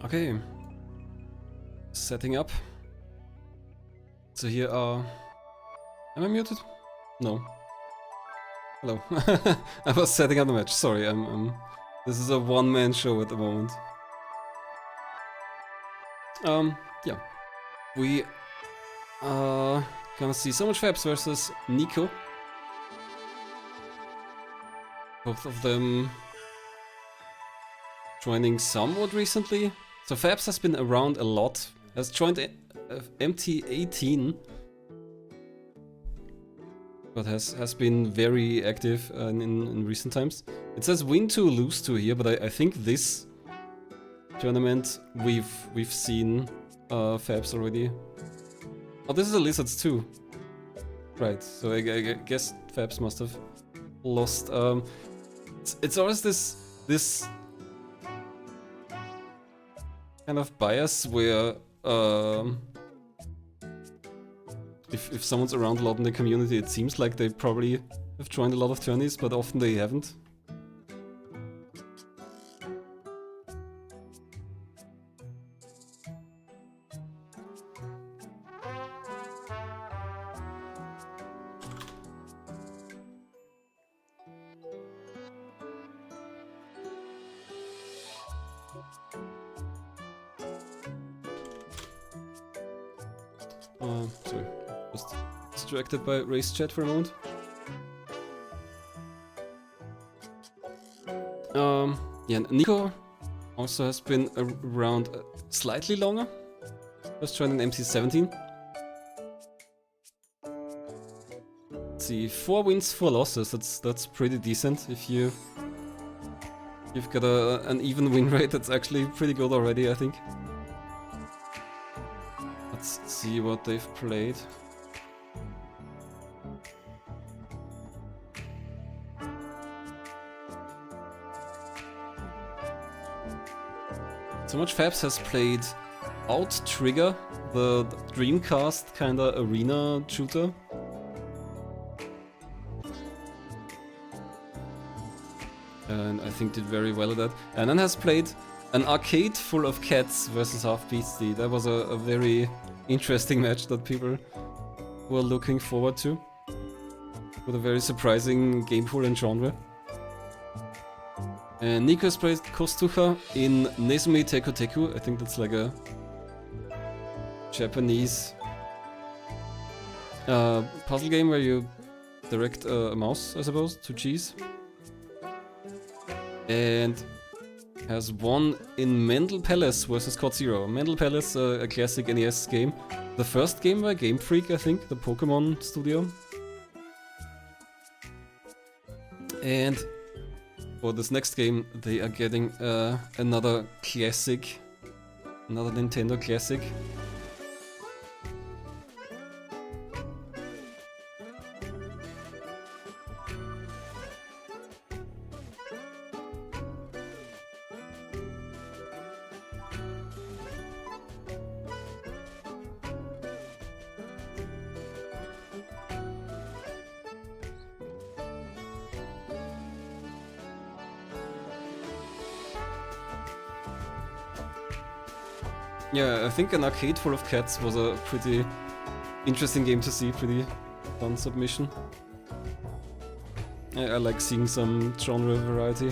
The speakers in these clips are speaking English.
Okay. Setting up. So here are... Am I muted? No. Hello. I was setting up the match. Sorry, this is a one-man show at the moment. Yeah. We are gonna see SoMuchFabs versus Nico. Both of them joining somewhat recently. So Fabs has been around a lot. Has joined MT18. But has been very active in recent times. It says win 2, lose 2 here, but I think this tournament we've seen Fabs already. Oh, this is a Lizards too. Right, so I guess Fabs must have lost. It's always this kind of bias where if someone's around a lot in the community, it seems like they probably have joined a lot of tourneys, but often they haven't. Sorry, just distracted by race chat for a moment. Yeah, Nico also has been around slightly longer. Just joined in MC17. Let's see, 4 wins, 4 losses. That's pretty decent. If you've got an even win rate, that's actually pretty good already, I think. Let's see what they've played. SoMuchFabs has played Outrigger, the Dreamcast kinda arena shooter. And I think did very well at that. And then has played an arcade full of cats versus Half Beastie. That was a very interesting match that people were looking forward to. With a very surprising game pool and genre. And Nico has played Kostucha in Nezumi Teku Teku. I think that's like a Japanese puzzle game where you direct a mouse, I suppose, to cheese. And has won in Mendel Palace vs. Code Zero. Mendel Palace, a classic NES game. The first game by Game Freak, I think, the Pokemon studio. And for this next game, they are getting another classic, another Nintendo classic. Yeah, I think an arcade full of cats was a pretty interesting game to see, pretty fun submission. I like seeing some genre variety.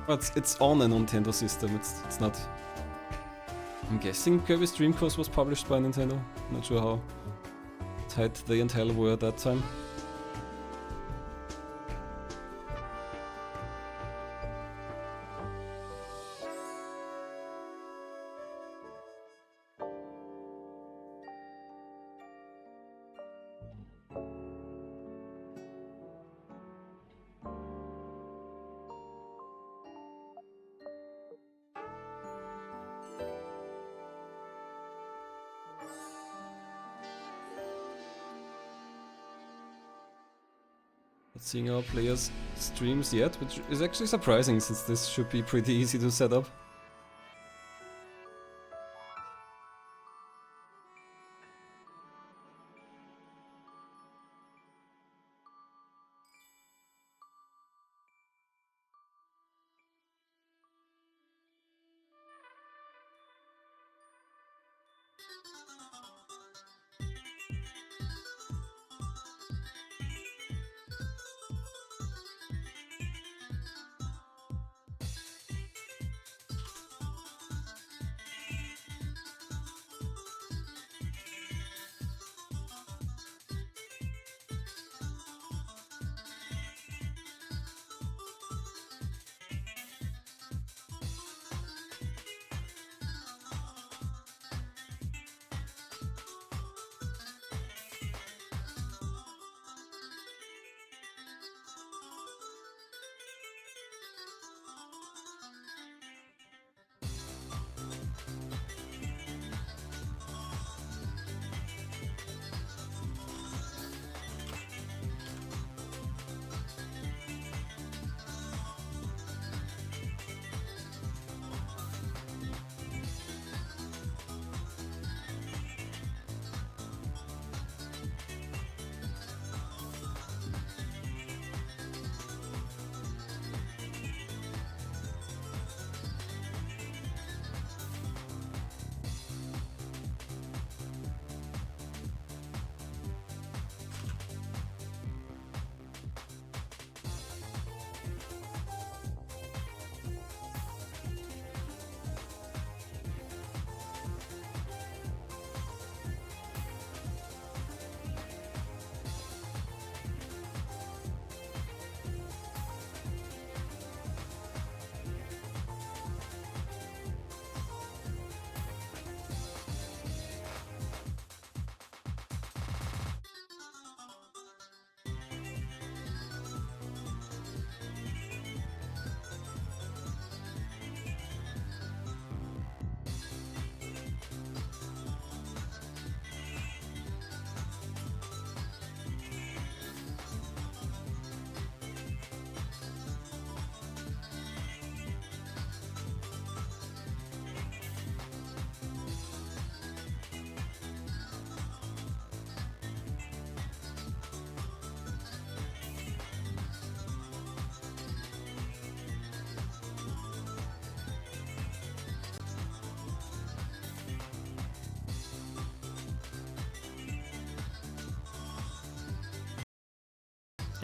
But it's on a Nintendo system, it's not... I'm guessing Kirby's Dream Course was published by Nintendo, not sure how tight they and hell were at that time. Not seeing our players' streams yet, which is actually surprising since this should be pretty easy to set up.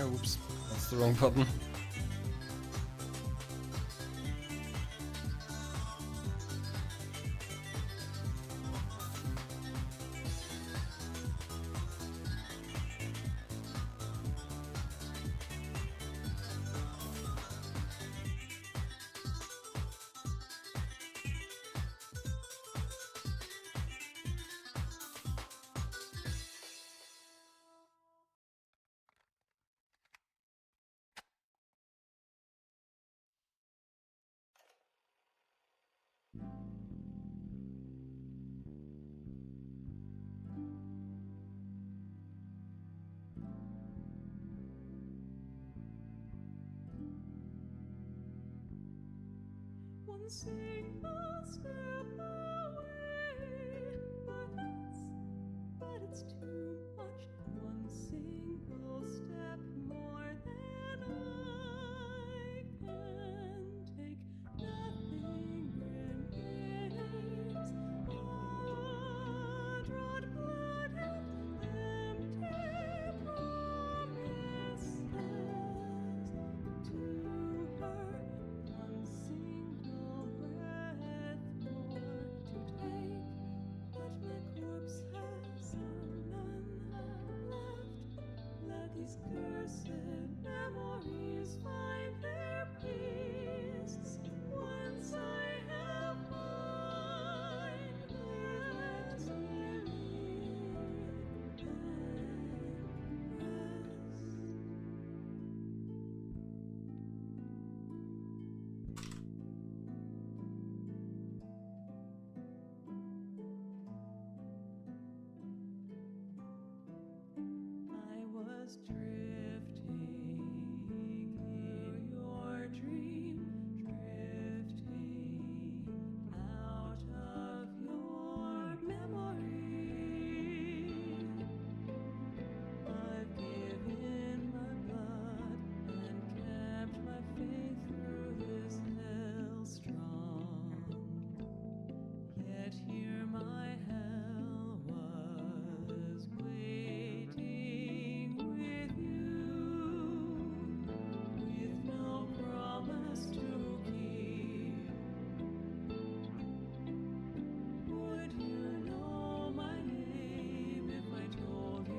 Oops, that's the wrong button. One single step away, but it's too much. One single step more than I can take. Nothing remains. Drawn blood and empty promises to her. One single breath more to take, but my corpse has none left. Let these cursed memories find their peace. Once I have mine, let me live and rest. I was drifting through your dream, drifting out of your memory. I've given my blood and kept my faith through this hell strong. Yet here my hell was waiting with you, with no promise to keep. Would you know my name if I told you?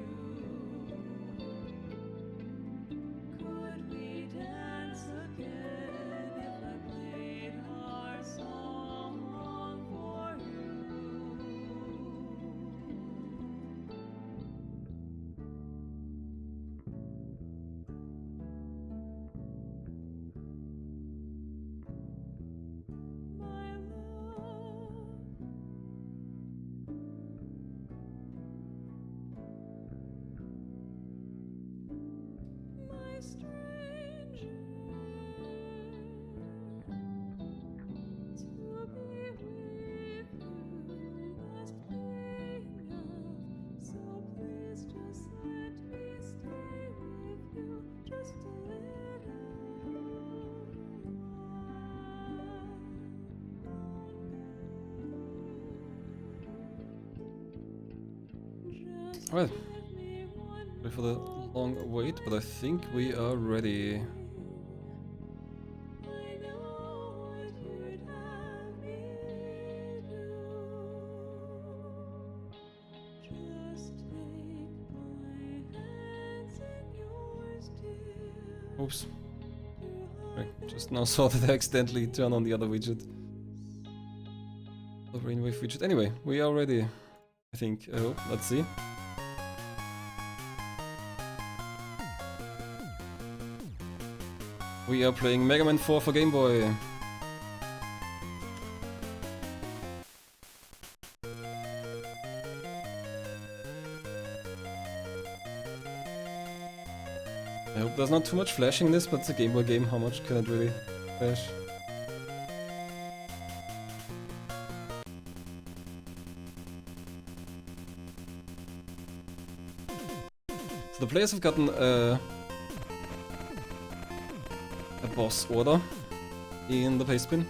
Could we dance again if I played our song for you? My love, my stranger, to be with you must be enough. So please just let me stay with you just a little while. Just Well, give me one sorry for the long wait, but I think we are ready. I know what you'd have me do. Just take my hands in yours, dear. Oops. Sorry, just now saw that I accidentally turn on the other widget. The brainwave widget. Anyway, we are ready. I think. Oh, let's see. We are playing Mega Man 4 for Game Boy. I hope there's not too much flashing in this, but it's a Game Boy game. How much can it really flash? So the players have gotten a boss order in the pastebin.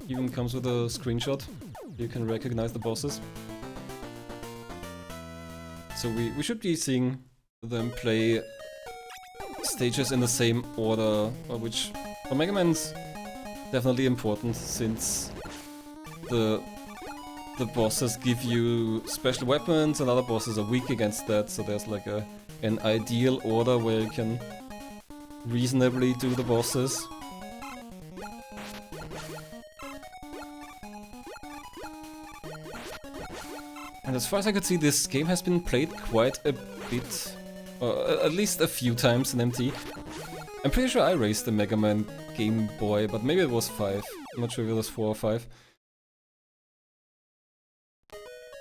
Even comes with a screenshot You can recognize the bosses. So we should be seeing them play stages in the same order, which for Mega Man's definitely important, since the bosses give you special weapons and other bosses are weak against that, so there's like an ideal order where you can reasonably do the bosses. And as far as I could see, this game has been played quite a bit, at least a few times in MT. I'm pretty sure I raced the Mega Man Game Boy, but maybe it was 5. I'm not sure if it was 4 or 5.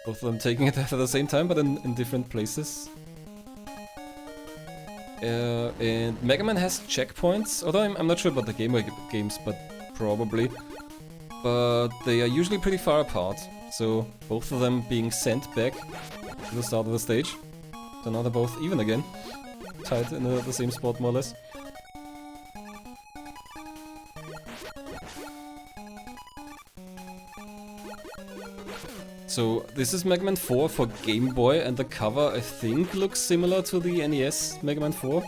Both of them taking it at the same time, but in different places. And Mega Man has checkpoints, although I'm not sure about the Game Boy games, but probably. But they are usually pretty far apart, so both of them being sent back to the start of the stage. So now they're both even again, tied in the same spot more or less. So this is Mega Man 4 for Game Boy, and the cover I think looks similar to the NES Mega Man 4.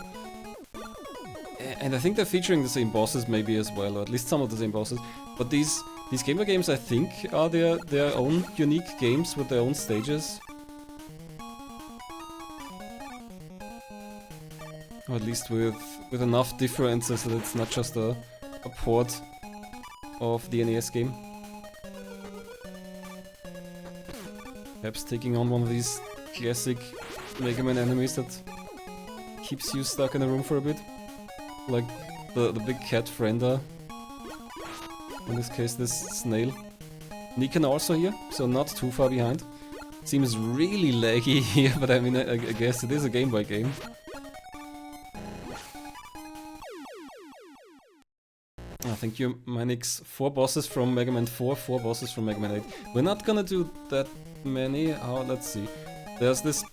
And I think they're featuring the same bosses maybe as well, or at least some of the same bosses. But these Game Boy games I think are their own unique games with their own stages. Or at least with enough differences that it's not just a port of the NES game. Perhaps taking on one of these classic Mega Man enemies that keeps you stuck in a room for a bit. Like the big cat Frenda. In this case, this snail. Nico also here, so not too far behind. Seems really laggy here, but I mean, I guess it is a Game Boy game. Oh, thank you, Manix. 4 bosses from Mega Man 4, 4 bosses from Mega Man 8. We're not gonna do that many. Oh, let's see. There's this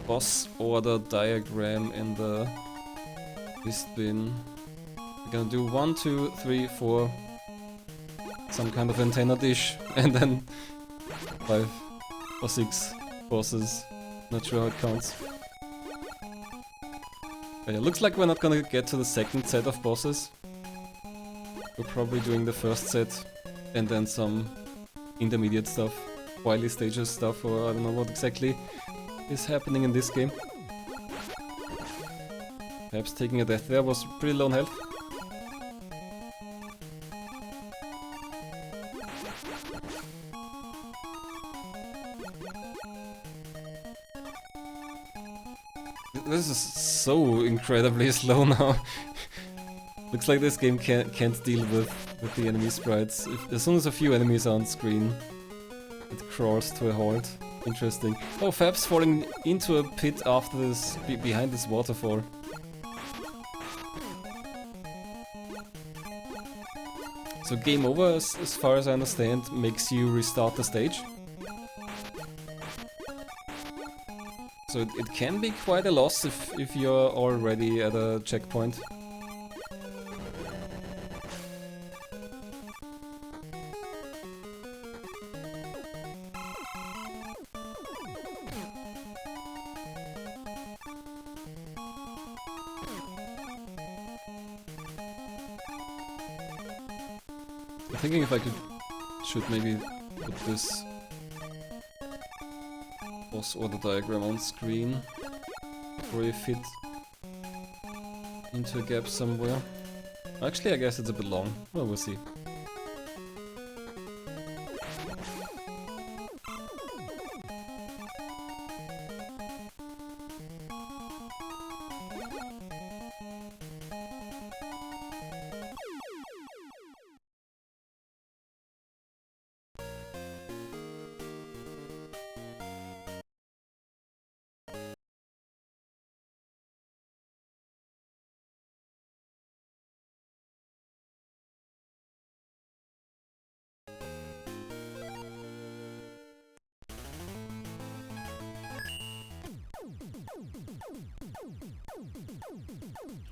boss order diagram in the list bin. We're gonna do 1, 2, 3, 4. Some kind of antenna dish, and then 5 or 6 bosses. Not sure how it counts. But it looks like we're not gonna get to the second set of bosses. We're probably doing the first set and then some intermediate stuff, wily stages stuff, or I don't know what exactly is happening in this game. Perhaps taking a death there was pretty low on health. This is so incredibly slow now. Looks like this game can't deal with the enemy sprites. As soon as a few enemies are on screen, it crawls to a halt. Interesting. Oh, Fabs falling into a pit after this, behind this waterfall. So game over, as far as I understand, makes you restart the stage. So it can be quite a loss if you're already at a checkpoint. I'm thinking if I should maybe put this boss order diagram on screen before you fit into a gap somewhere. Actually, I guess it's a bit long. Well, we'll see.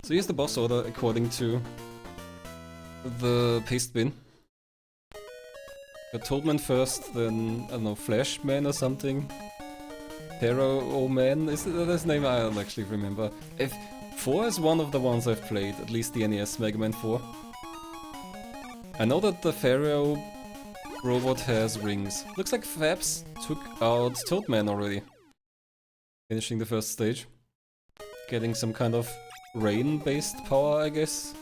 So here's the boss order according to the paste bin. Got Toadman first, then, I don't know, Flashman or something. Pharaoh Man, is that his name? I don't actually remember. If 4 is one of the ones I've played, at least the NES Mega Man 4. I know that the Pharaoh robot has rings. Looks like Fabs took out Toadman already. Finishing the first stage. Getting some kind of rain-based power, I guess.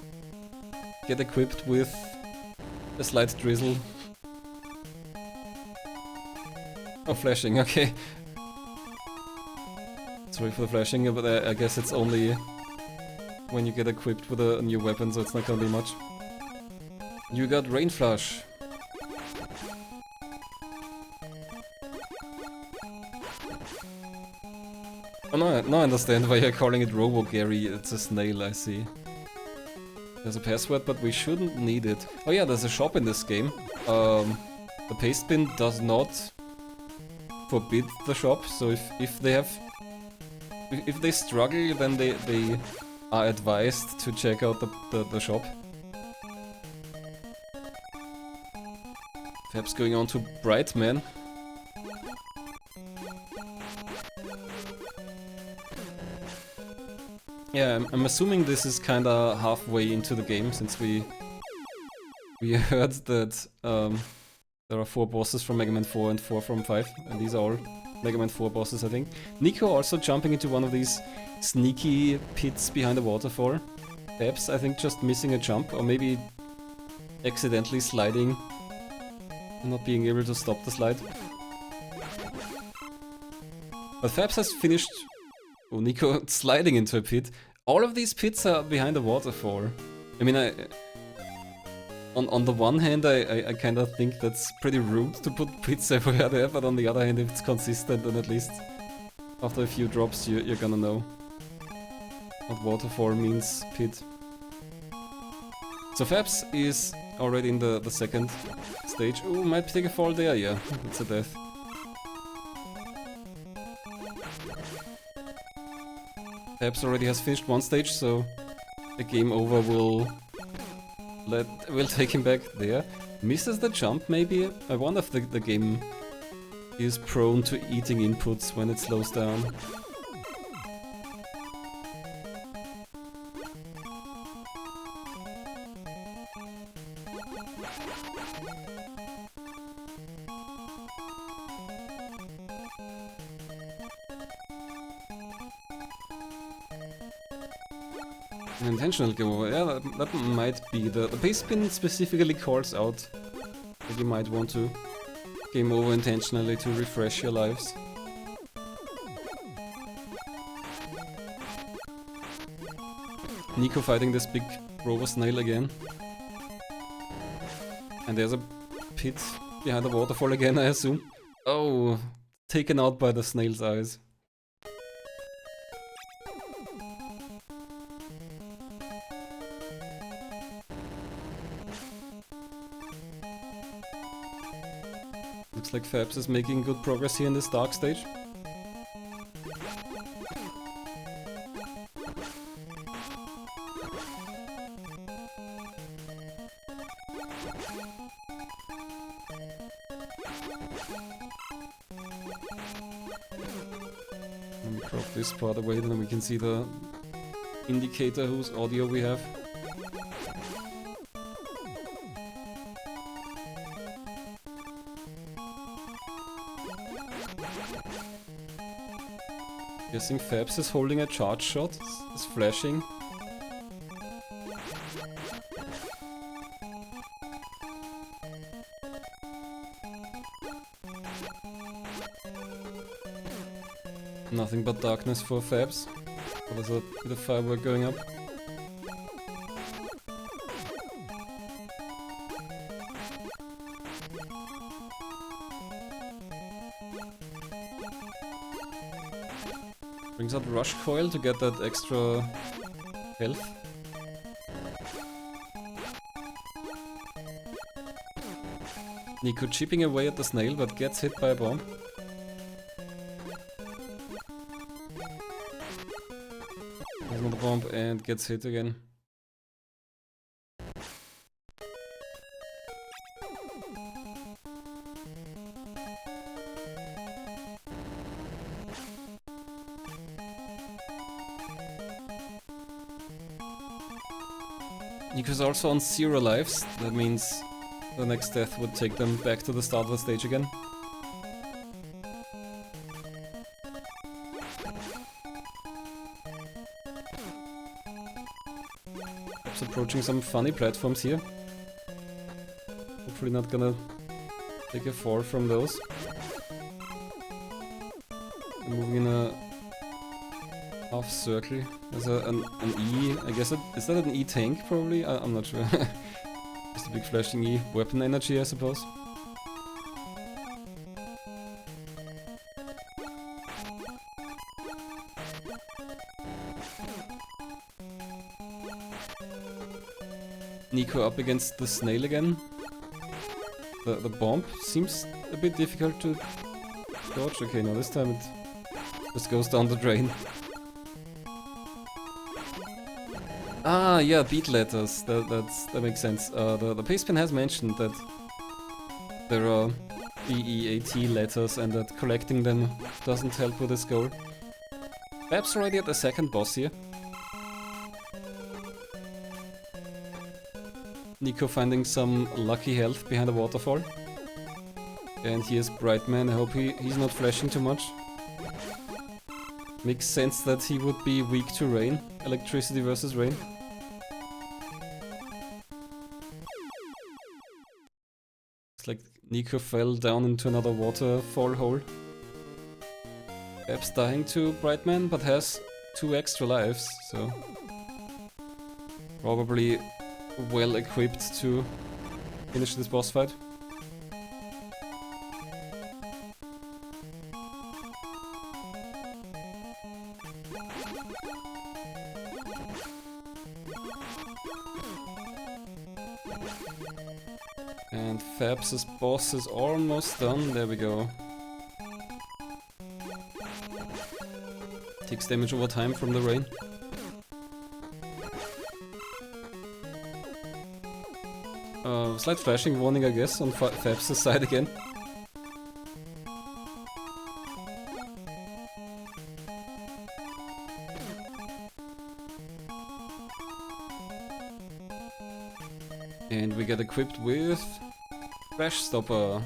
Get equipped with a slight drizzle. Oh, flashing, okay. Sorry for the flashing, but I guess it's only when you get equipped with a new weapon, so it's not gonna be much. You got Rain Flush. Oh, now I understand why you're calling it Robo Gary. It's a snail, I see. There's a password, but we shouldn't need it. Oh yeah, there's a shop in this game. The paste bin does not forbid the shop, so if they struggle, then they are advised to check out the shop. Perhaps going on to Brightman. Yeah, I'm assuming this is kinda halfway into the game, since we heard that there are 4 bosses from Mega Man 4 and 4 from 5, and these are all Mega Man 4 bosses, I think. Nico also jumping into one of these sneaky pits behind the waterfall. Fabs, I think, just missing a jump, or maybe accidentally sliding and not being able to stop the slide. But Fabs has finished... Oh, Nico sliding into a pit. All of these pits are behind a waterfall. I mean, on the one hand, I kind of think that's pretty rude to put pits everywhere there, but on the other hand, if it's consistent, then at least after a few drops, you're gonna know what waterfall means pit. So Fabs is already in the second stage. Oh, might take a fall there, yeah, it's a death. Fabs already has finished one stage, so the game over will take him back there. Misses the jump, maybe? I wonder if the game is prone to eating inputs when it slows down. An intentional game over, yeah, that might be. The base spin specifically calls out that you might want to game over intentionally to refresh your lives. Nico fighting this big robo snail again. And there's a pit behind the waterfall again, I assume. Oh, taken out by the snail's eyes. Looks like Fabs is making good progress here in this dark stage. Let me drop this part away, then we can see the indicator whose audio we have. Guessing Fabs is holding a charge shot, is flashing. Nothing but darkness for Fabs. Oh, there's a bit of firework going up. Brings out Rush Coil to get that extra health. Nico chipping away at the snail but gets hit by a bomb. There's another bomb and gets hit again. Nico's also on 0 lives. That means the next death would take them back to the start of the stage again. Perhaps approaching some funny platforms here. Hopefully not gonna take a fall from those. I'm moving in a half circle. There's an E, I guess. Is that an E tank probably? I'm not sure. Just a big flashing E. Weapon energy, I suppose. Nico up against the snail again. The bomb seems a bit difficult to dodge. Okay, now this time it just goes down the drain. Ah, yeah, beat letters. That makes sense. The pastebin has mentioned that there are BEAT letters and that collecting them doesn't help with this goal. Perhaps already at the second boss here. Nico finding some lucky health behind a waterfall. And here's Brightman. I hope he's not flashing too much. Makes sense that he would be weak to rain. Electricity versus rain. It's like Nico fell down into another waterfall hole. Perhaps dying to Brightman, but has 2 extra lives, so probably well equipped to finish this boss fight. And Fabs' boss is almost done. There we go. Takes damage over time from the rain. Slight flashing warning, I guess, on Fabs' side again. And we get equipped with Crash Stopper,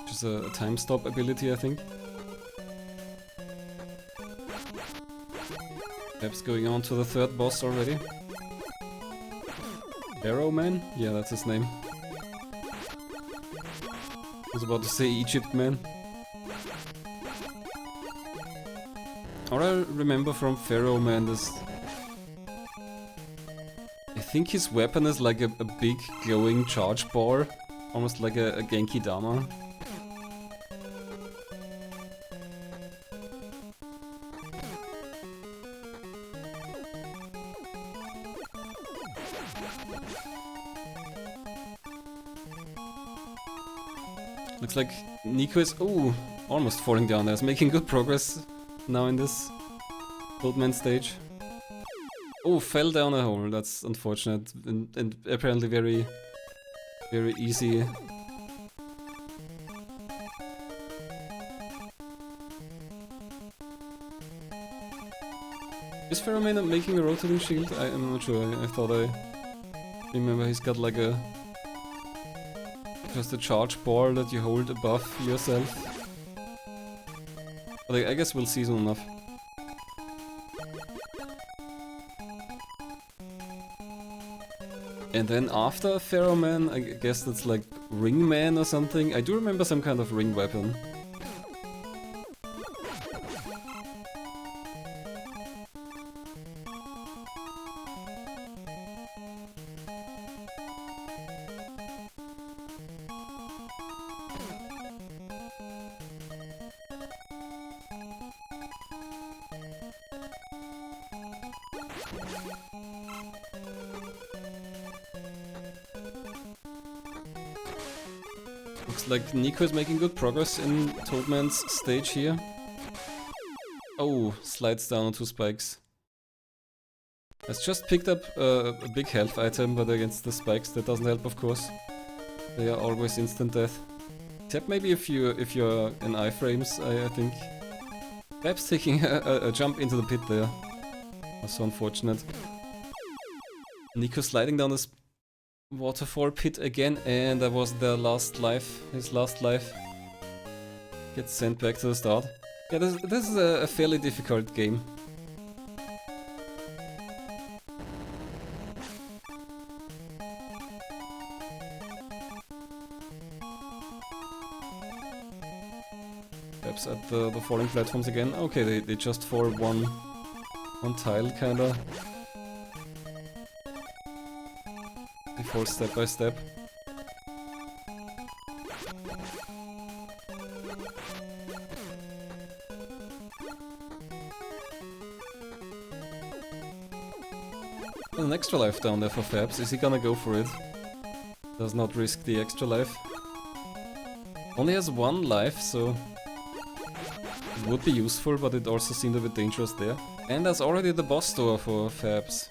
which is a time stop ability, I think. Perhaps going on to the third boss already. Pharaoh Man? Yeah, that's his name. I was about to say Egypt Man. All I remember from Pharaoh Man is... I think his weapon is like a big glowing charge ball. Almost like a Genki Dama. Looks like Nico is, almost falling down there. Is making good progress now in this Old Man stage. Oh, fell down a hole. That's unfortunate and apparently very, very easy. Is Pharaoh Man making a rotating shield? I'm not sure. I thought I remember he's got like a... just a charge ball that you hold above yourself. But I guess we'll see soon enough. And then after Pharaoh Man, I guess that's like Ring Man or something. I do remember some kind of ring weapon. Looks like Nico is making good progress in Toadman's stage here. Oh, slides down on 2 spikes. Has just picked up a big health item, but against the spikes that doesn't help, of course. They are always instant death. Except maybe if you're in iframes, I think. Perhaps taking a jump into the pit there. Was so unfortunate. Nico sliding down this waterfall pit again, and that was their last life. His last life gets sent back to the start. Yeah, this is a fairly difficult game. Perhaps at the falling platforms again. Okay, they just fall one tile, kinda. They fall step by step. There's an extra life down there for Fabs. Is he gonna go for it? Does not risk the extra life. Only has one life, so it would be useful, but it also seemed a bit dangerous there. And that's already the boss door for Fabs.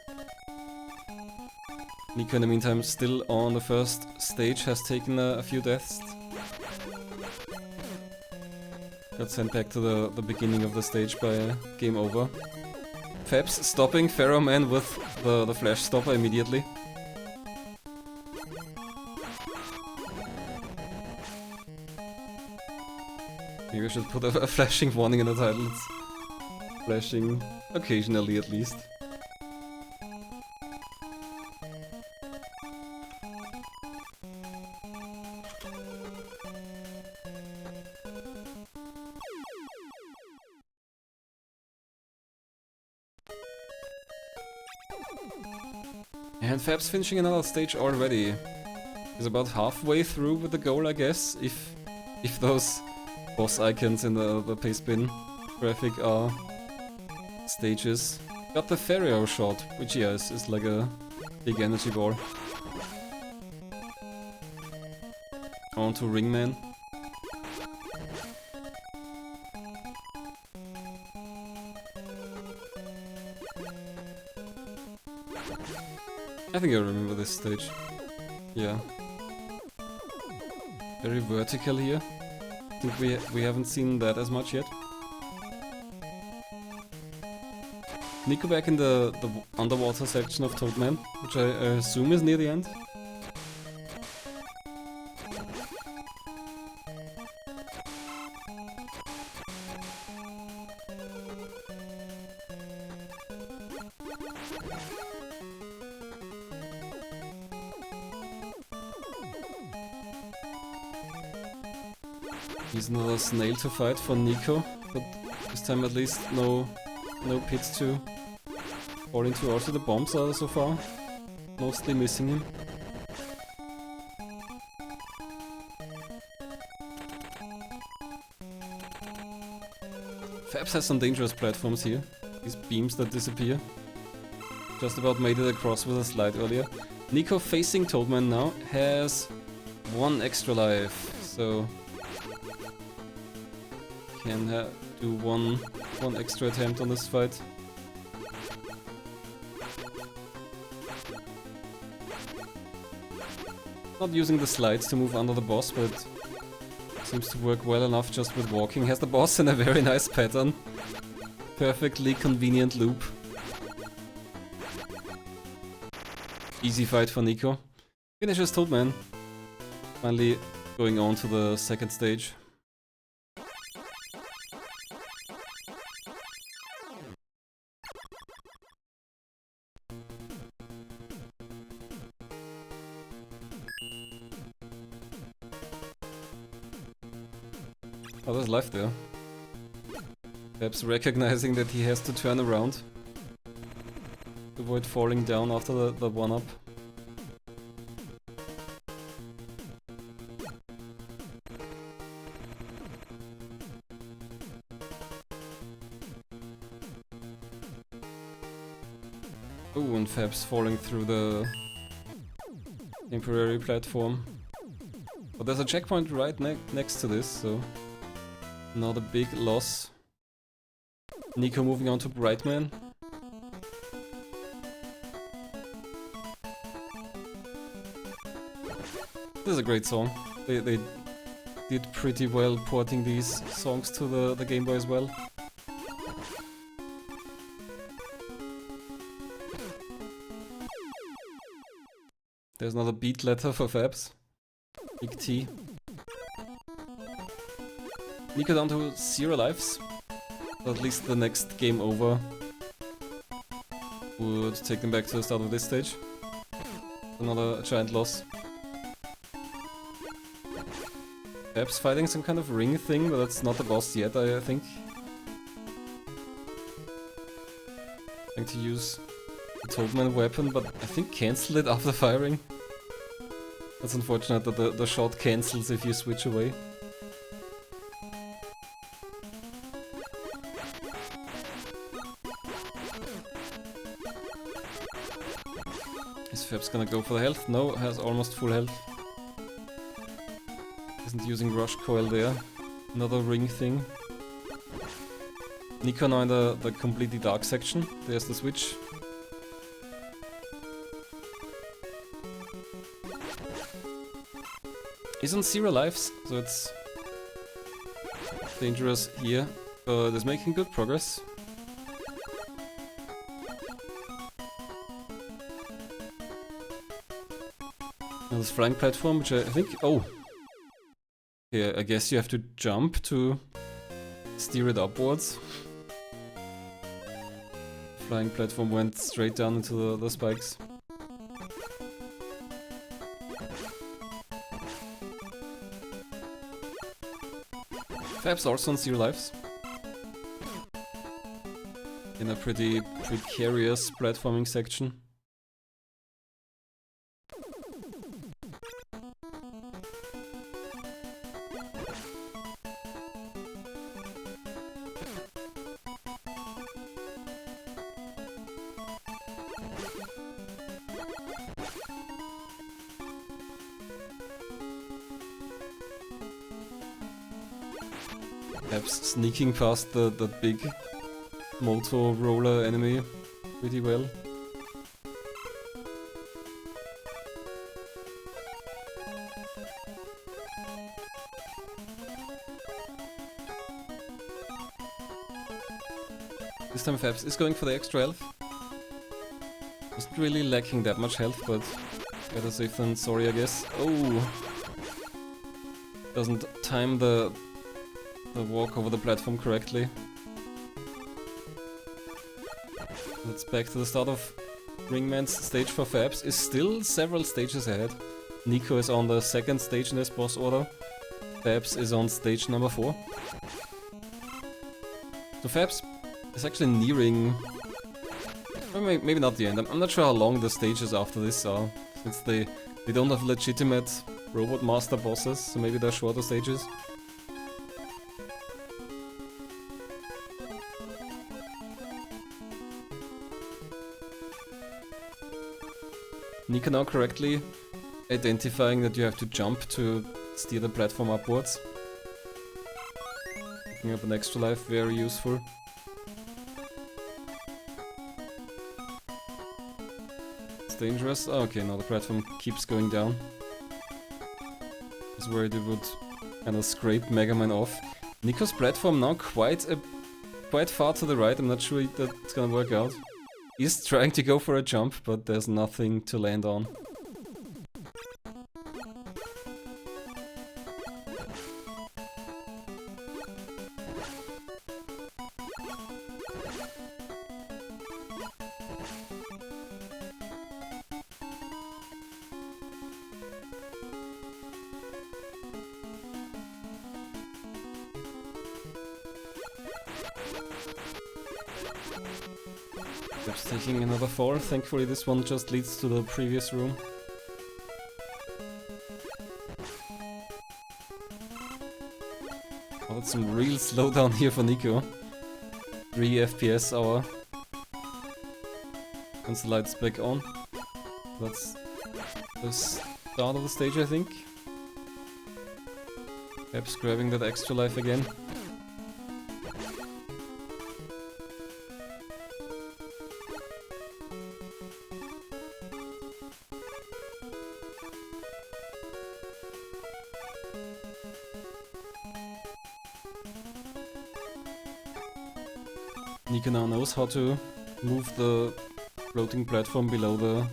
Nico in the meantime still on the first stage, has taken a few deaths. Got sent back to the beginning of the stage by game over. Fabs stopping Pharaoh Man with the flash stopper immediately. Maybe I should put a flashing warning in the title. It's flashing occasionally at least. And Fabs finishing another stage already. He's about halfway through with the goal, I guess, if those boss icons in the paste bin graphic are stages. Got the Pharaoh shot, which yeah, is like a big energy ball. On to Ringman. I think I remember this stage. Yeah. Very vertical here. I think we haven't seen that as much yet. Nico back in the underwater section of Toadman, which I assume is near the end. Here's another snail to fight for Nico, but this time at least no pits to fall into. Also the bombs are so far mostly missing him. Fabs has some dangerous platforms here. These beams that disappear. Just about made it across with a slide earlier. Nico facing Toadman now has one extra life, so can do one extra attempt on this fight. Not using the slides to move under the boss, but seems to work well enough just with walking. Has the boss in a very nice pattern. Perfectly convenient loop. Easy fight for Nico. Finishes Toadman. Finally going on to the second stage. Oh, there's life there. Perhaps recognizing that he has to turn around to avoid falling down after the one-up. Oh, and Fabs falling through the temporary platform. But there's a checkpoint right next to this, so not a big loss. Nico moving on to Brightman. This is a great song. They did pretty well porting these songs to the Game Boy as well. There's another beat letter for Fabs. Big T. Nico down to 0 lives. So at least the next game over would take them back to the start of this stage. Another giant loss. Fabs fighting some kind of ring thing, but that's not the boss yet, I think. Trying to use the Toadman weapon, but I think cancel it after firing. That's unfortunate that the shot cancels if you switch away. Is Fabs gonna go for the health? No, has almost full health. Isn't using Rush Coil there. Another ring thing. Nico now in the completely dark section. There's the switch. He's on 0 lives, so it's dangerous here, but is making good progress. Now this flying platform, which I think... Oh! Yeah, I guess you have to jump to steer it upwards. Flying platform went straight down into the spikes. Fabs also on 0 lives. In a pretty precarious platforming section. Fabs sneaking past the big motor roller enemy pretty well. This time Fabs is going for the extra health. Wasn't really lacking that much health, but better safe than sorry, I guess. Oh! Doesn't time the walk over the platform correctly. Let's back to the start of Ringman's stage for Fabs. Is still several stages ahead. Nico is on the 2nd stage in this boss order. Fabs is on stage number 4. So Fabs is actually nearing... Or maybe not the end. I'm not sure how long the stages after this are, since they don't have legitimate Robot Master bosses, so maybe they're shorter stages. Nico now correctly identifying that you have to jump to steer the platform upwards. Picking up an extra life, very useful. It's dangerous. Oh, okay, now the platform keeps going down. I was worried it would kind of scrape Mega Man off. Nico's platform now quite far to the right. I'm not sure that it's gonna work out. He's trying to go for a jump, but there's nothing to land on. Just taking another fall. Thankfully this one just leads to the previous room. Oh, that's some real slowdown here for Nico. 3 FPS hour. Once the light's back on. That's the start of the stage, I think. Perhaps grabbing that extra life again. Nico now knows how to move the floating platform below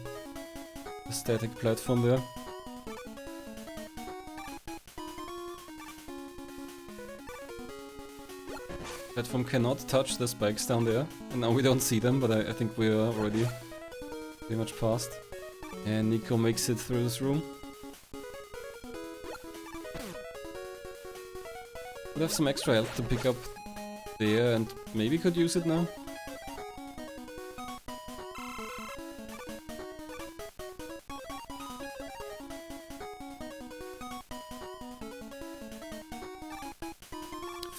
the static platform there. Platform cannot touch the spikes down there, and now we don't see them, but I think we're already pretty much past. And Nico makes it through this room. We have some extra health to pick up there, and maybe could use it now.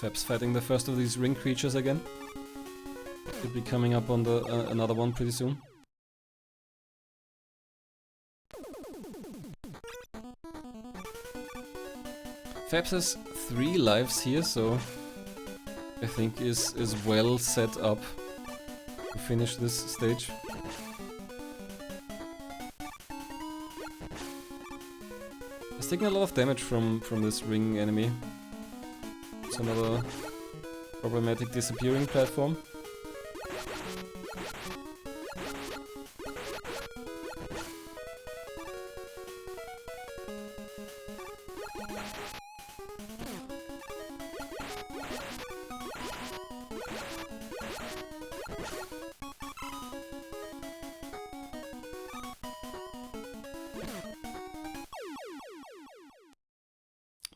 Fabs fighting the first of these ring creatures again. Should be coming up on the another one pretty soon. Fabs has 3 lives here, so I think is well set up to finish this stage. He's taking a lot of damage from this ring enemy. It's another problematic disappearing platform.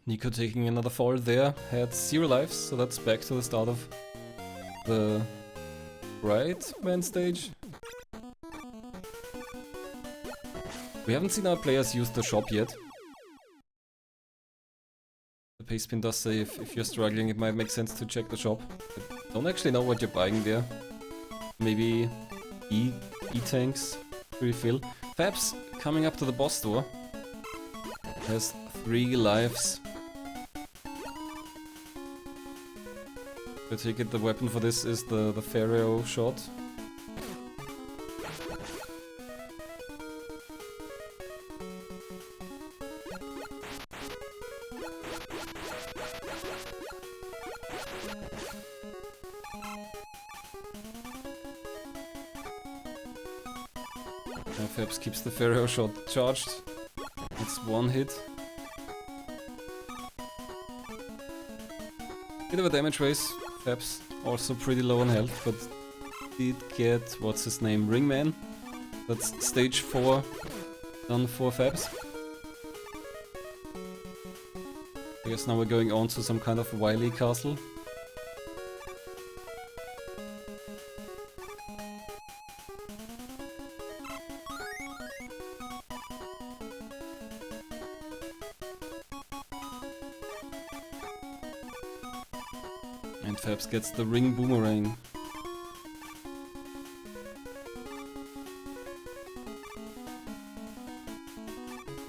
Nico taking another fall there, had 0 lives, so that's back to the start of the right man stage. We haven't seen our players use the shop yet. The paste pin does say if you're struggling it might make sense to check the shop. I don't actually know what you're buying there. Maybe E-tanks to refill. Fabs coming up to the boss door. Has 3 lives. I take it the weapon for this is the Pharaoh shot. Now Fabs keeps the Pharaoh shot charged. It's 1 hit. Bit of a damage race. Fabs also pretty low on health, but did get, what's his name, Ringman. That's stage 4 done for Fabs. I guess now we're going on to some kind of wily castle. And Fabs gets the ring boomerang.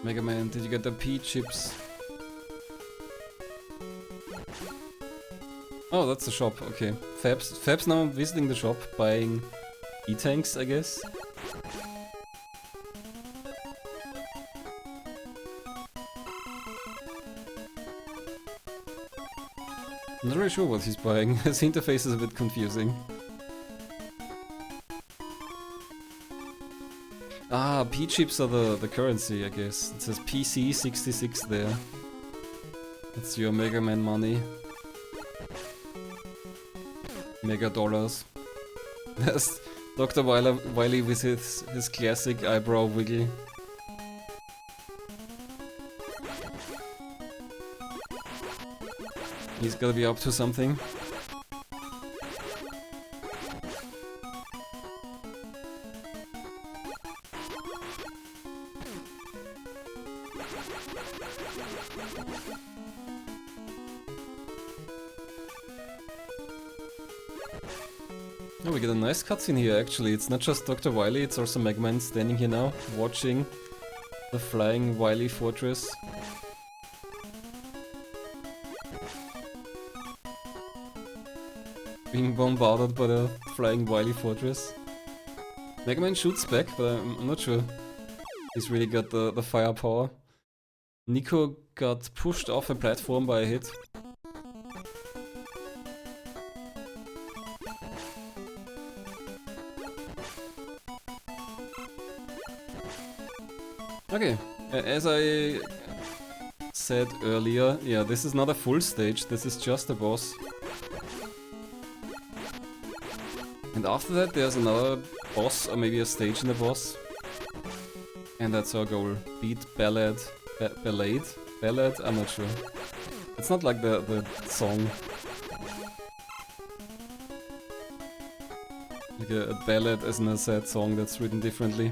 Mega Man, did you get the P chips? Oh, that's the shop, okay. Fabs now visiting the shop, buying E-tanks, I guess. I'm not really sure what he's buying. His interface is a bit confusing. Ah, P-chips are the currency, I guess. It says PC66 there. That's your Mega Man money. Mega dollars. That's Dr. Wily with his classic eyebrow wiggle. He's gotta be up to something. Oh, we get a nice cutscene here actually. It's not just Dr. Wily, it's also Mega Man standing here now, watching the flying Wily fortress. Being bombarded by the flying Wily fortress. Mega Man shoots back, but I'm not sure he's really got the firepower. Nico got pushed off a platform by a hit. Okay, as I said earlier, yeah, this is not a full stage, this is just a boss. And after that there's another boss, or maybe a stage in the boss. And that's our goal. Beat Ballade. Ballade? Ballade? I'm not sure. It's not like the song. Like a ballad as in a sad song that's written differently.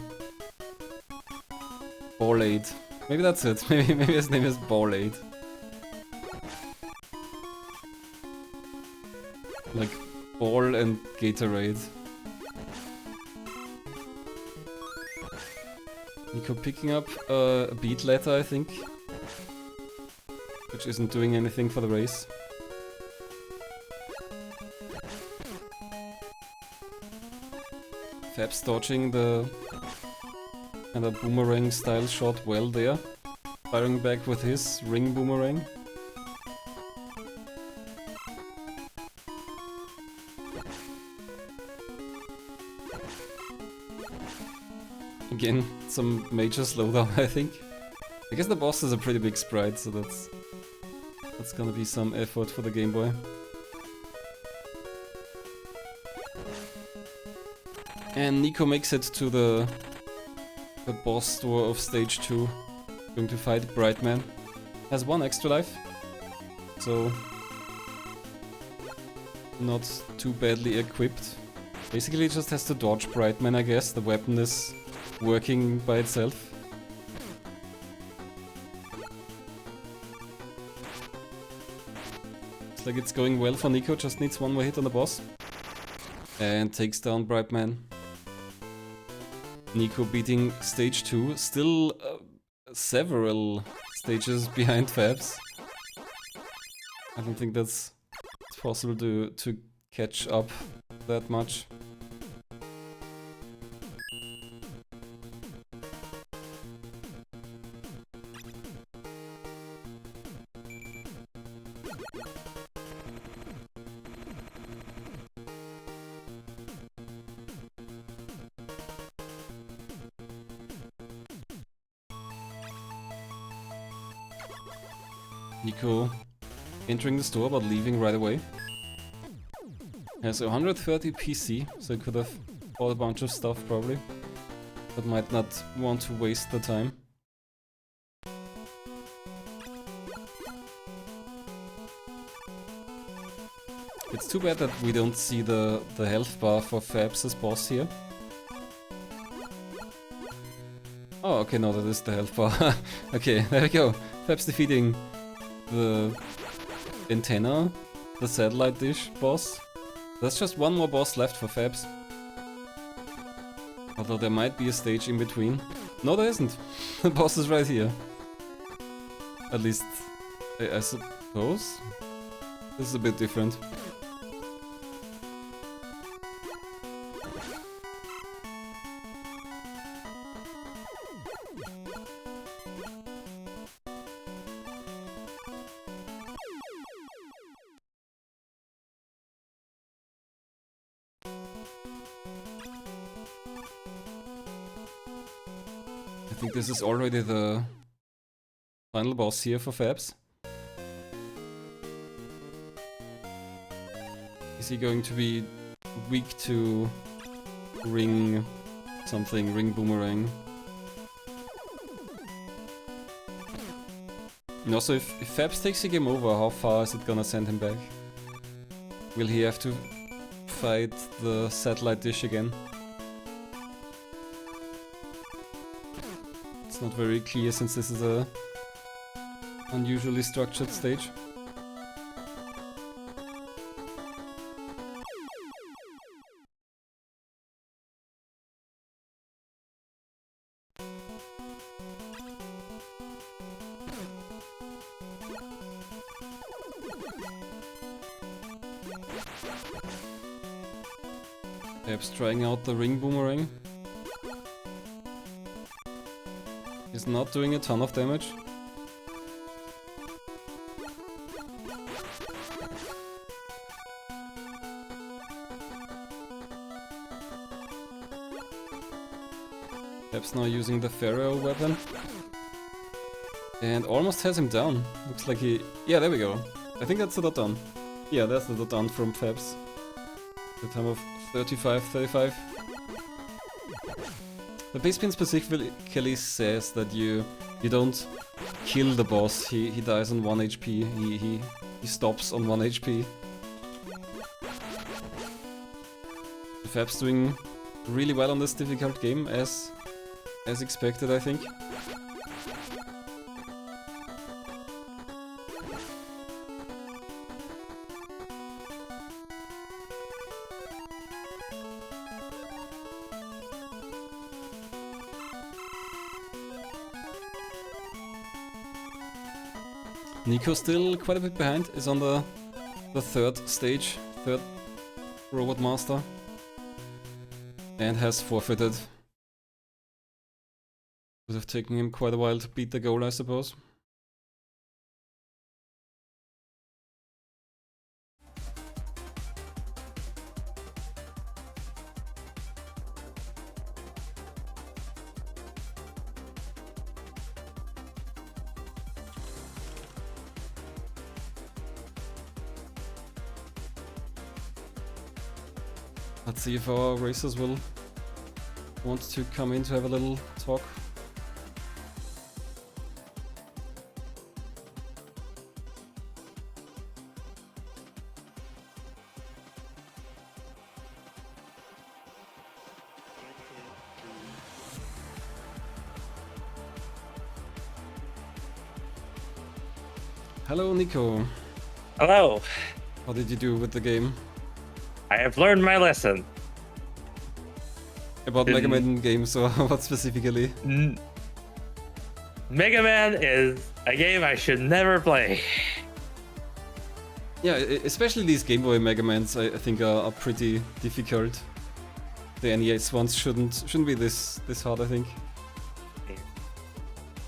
Ballade. Maybe that's it. Maybe his name is Ballade. Like ball and Gatorade. Nico picking up a beat letter, I think. Which isn't doing anything for the race. Fabs dodging the kind of boomerang style shot well there. Firing back with his ring boomerang. Again, some major slowdown, I think. I guess the boss is a pretty big sprite, so that's gonna be some effort for the Game Boy. And Nico makes it to the boss door of stage 2. Going to fight Brightman. Has 1 extra life, so not too badly equipped. Basically just has to dodge Brightman, I guess. The weapon is working by itself. Looks like it's going well for Nico, just needs 1 more hit on the boss. And takes down Brightman. Nico beating stage 2, still several stages behind Fabs. I don't think it's possible to catch up that much. Nico entering the store but leaving right away. Has 130 PC, so he could have bought a bunch of stuff probably, but might not want to waste the time. It's too bad that we don't see the health bar for Fabs as boss here. Oh, okay, no, that is the health bar. Okay, there we go. Fabs defeating the antenna, the satellite dish boss. There's just 1 more boss left for Fabs. Although there might be a stage in between. No, there isn't. The boss is right here. At least, I suppose. This is a bit different. I think this is already the final boss here for Fabs. Is he going to be weak to ring something, ring boomerang? And also, if Fabs takes the game over, how far is it gonna send him back? Will he have to fight the satellite dish again? It's not very clear since this is a unusually structured stage. Perhaps trying out the ring boomerang. Is not doing a ton of damage. Fabs now using the Pharaoh weapon. And almost has him down. Looks like he... Yeah, there we go. I think that's the dot down. Yeah, that's the dot down from Fabs. The time of 35. The base pin specifically says that you don't kill the boss. He dies on 1 HP. He stops on 1 HP. Fabs doing really well on this difficult game, as expected, I think. Nico still quite a bit behind, is on the third stage, third Robot Master, and has forfeited. Would have taken him quite a while to beat the goal, I suppose. Let's see if our racers will want to come in to have a little talk. Hello, Nico. Hello. How did you do with the game? I have learned my lesson. About Mega Man games, or what specifically? Mega Man is a game I should never play. Yeah, especially these Game Boy Mega Mans, I think are pretty difficult. The NES ones shouldn't be this hard, I think.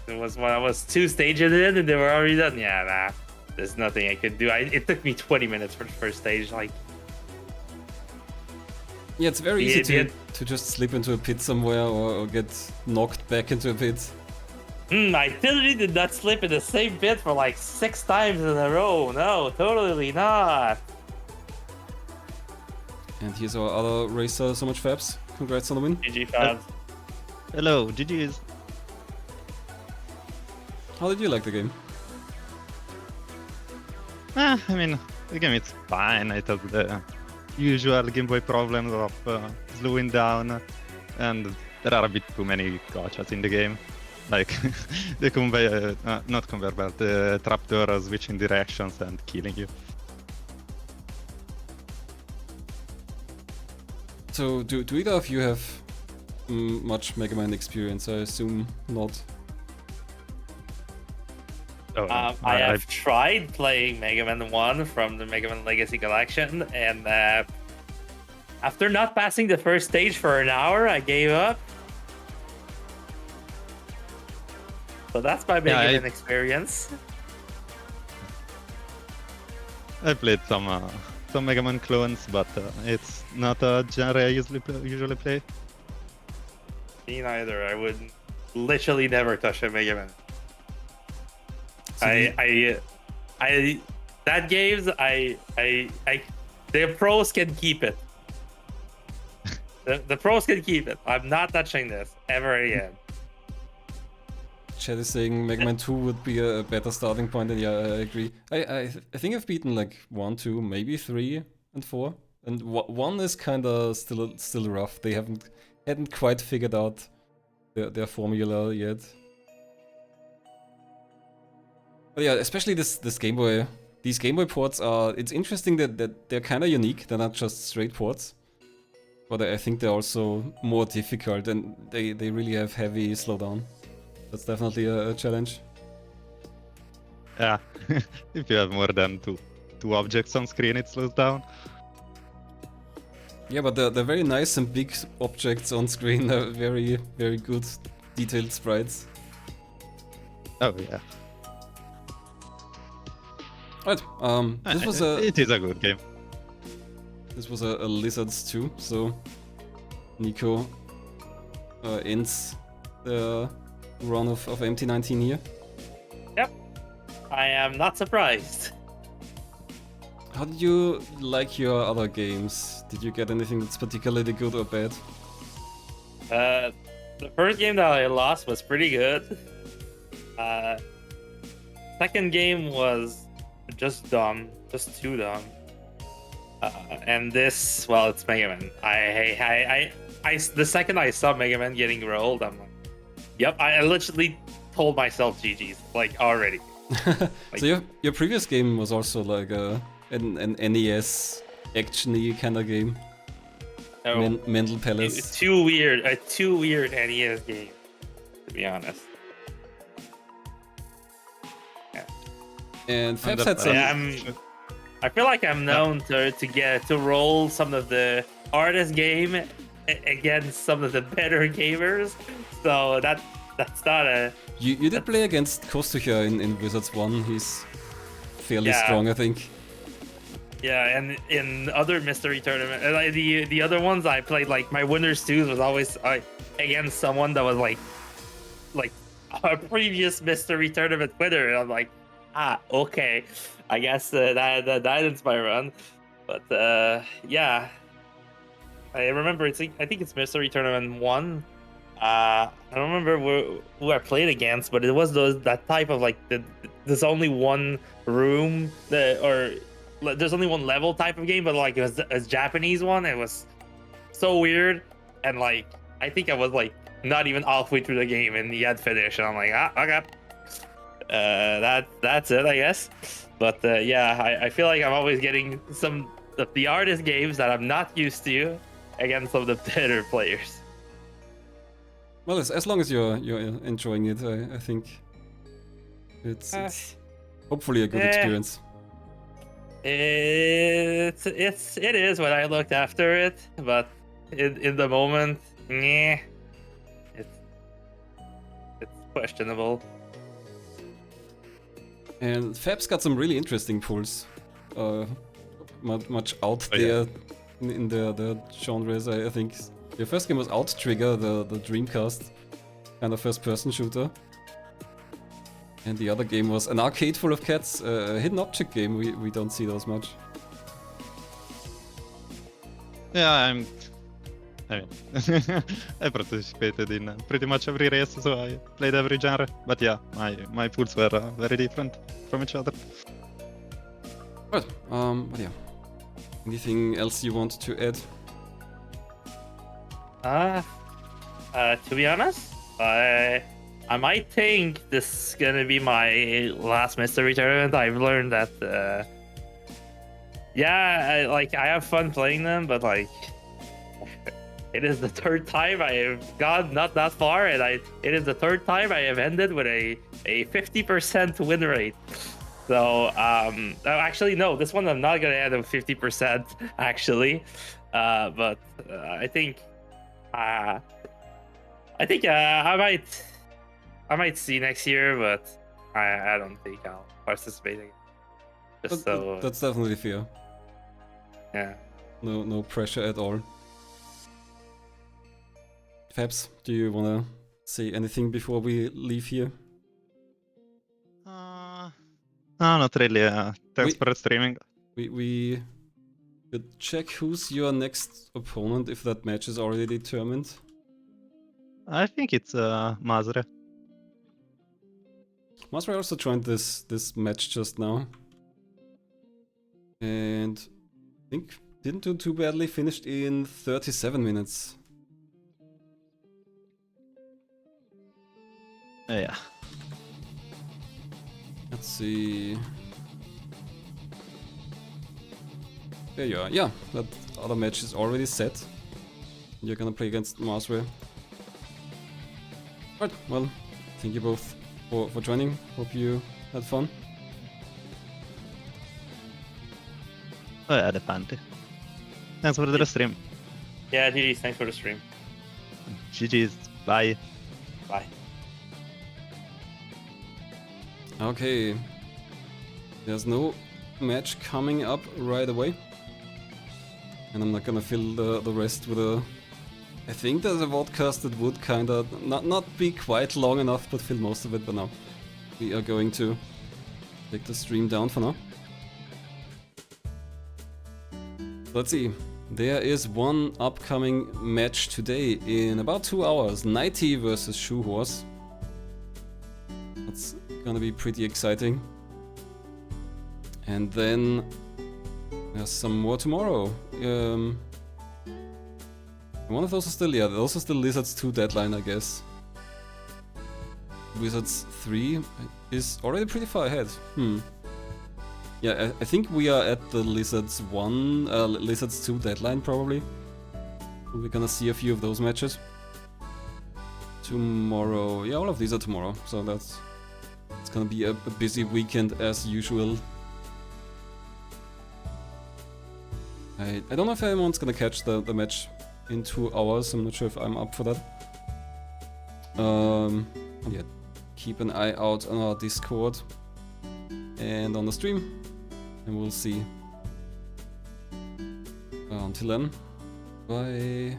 It was when I was 2 stages in and they were already done. Yeah, nah, there's nothing I could do. It took me 20 minutes for the first stage. Like, yeah, it's very easy to just slip into a pit somewhere or get knocked back into a pit. I literally did not slip in the same pit for like 6 times in a row. No, totally not. And here's our other racer, SoMuchFabs. Congrats on the win. GG Fabs. Hello, GG's. How did you like the game? I mean, the game is fine. I thought the usual Game Boy problems of slowing down, and there are a bit too many gotchas in the game. Like the conveyor, not conveyor belt, the trapdoor switching directions and killing you. So, do either of you have much Mega Man experience? I assume not. Oh, I have tried playing Mega Man 1 from the Mega Man Legacy Collection, and after not passing the first stage for an hour, I gave up. So that's my Mega Man experience. I played some Mega Man clones, but it's not a genre I usually play. Me neither. I would literally never touch a Mega Man. So that games the pros can keep it. The pros can keep it. I'm not touching this ever again. Chad is saying Mega Man 2 would be a better starting point, and yeah, I agree. I think I've beaten like 1, 2, maybe 3 and 4, and 1 is kind of still rough. They hadn't quite figured out their formula yet. But yeah, especially this Game Boy, these Game Boy ports are. It's interesting that they're kind of unique. They're not just straight ports, but I think they're also more difficult, and they really have heavy slowdown. That's definitely a challenge. Yeah, if you have more than two objects on screen, it slows down. Yeah, but they're very nice and big objects on screen. They're very good, detailed sprites. Oh yeah. Right. This was It is a good game. This was a Lizards 2, so Nico ends the run of MT19 here. Yep. I am not surprised. How did you like your other games? Did you get anything that's particularly good or bad? The first game that I lost was pretty good. Second game was just dumb, just too dumb. And this, well, it's Mega Man. The second I saw Mega Man getting rolled, I'm like, yep. I literally told myself GG's, like already. So your previous game was also like an NES action-y kind of game. Oh, Mental it's Palace. too weird. A too weird NES game, to be honest. And Fabs had some. Yeah, I feel like I'm known to roll some of the hardest game against some of the better gamers. So that's not a. You did play against Kostucha in Wizards 1. He's fairly strong, I think. Yeah, and in other mystery tournaments, like the other ones I played, like my winners twos was always against someone that was like a previous mystery tournament winner. And I'm like, okay, I guess that ends my run. But yeah, I remember I think it's mystery tournament 1. I don't remember who I played against, but it was that type of like there's only one room or there's only one level type of game, but like it was a Japanese one. It was so weird, and like I think I was like not even halfway through the game and he had finished, and I'm like, okay, that's it, I guess. But yeah, I feel like I'm always getting some of the hardest games that I'm not used to against some of the better players. Well, as long as you're enjoying it, I think it's hopefully a good experience. It is when I looked after it, but in the moment, it's questionable. And Fabs got some really interesting pulls, much out there in the genres. I think your first game was Out Trigger, the Dreamcast kind of first-person shooter. And the other game was An Arcade Full of Cats, a hidden object game. We don't see those much. Yeah, I mean, I participated in pretty much every race, so I played every genre. But yeah, my pools were very different from each other. But yeah. Anything else you want to add? To be honest, I might think this is gonna be my last mystery tournament. I've learned that, yeah, I have fun playing them, but like, it is the third time I have gone not that far, and it is the third time I have ended with a 50% win rate. So actually no, this one I'm not gonna end with 50% actually, but I think I might see next year, but I don't think I'll participate again. Just so That's definitely fair. yeah. No pressure at all. Fabs, do you wanna say anything before we leave here? No, not really. Thanks for streaming. We could check who's your next opponent if that match is already determined. I think it's Mazre. Masra also joined this match just now. And I think didn't do too badly, finished in 37 minutes. Yeah. Let's see. There you are. Yeah, that other match is already set. You're gonna play against Masra. Right, well, thank you both for joining. Hope you had fun. Oh yeah, definitely. Thanks for the stream. Yeah, GG's, thanks for the stream. GG's. Bye. Bye. Okay. There's no match coming up right away. And I'm not gonna fill the rest with a I think there's a vodcast that would kinda not be quite long enough, but fill most of it. But now we are going to take the stream down for now. Let's see. There is one upcoming match today in about 2 hours. Nighty versus Shoe Horse. That's gonna be pretty exciting. And then there's some more tomorrow. One of those are still, yeah, those are still Lizards 2 deadline, I guess. Wizards 3 is already pretty far ahead. Yeah, I think we are at the Lizards 1, Lizards 2 deadline probably. We're gonna see a few of those matches. Tomorrow, yeah, all of these are tomorrow, so it's gonna be a busy weekend as usual. I don't know if anyone's gonna catch the match in 2 hours. I'm not sure if I'm up for that. Yeah, keep an eye out on our Discord and on the stream, and we'll see. Until then, bye.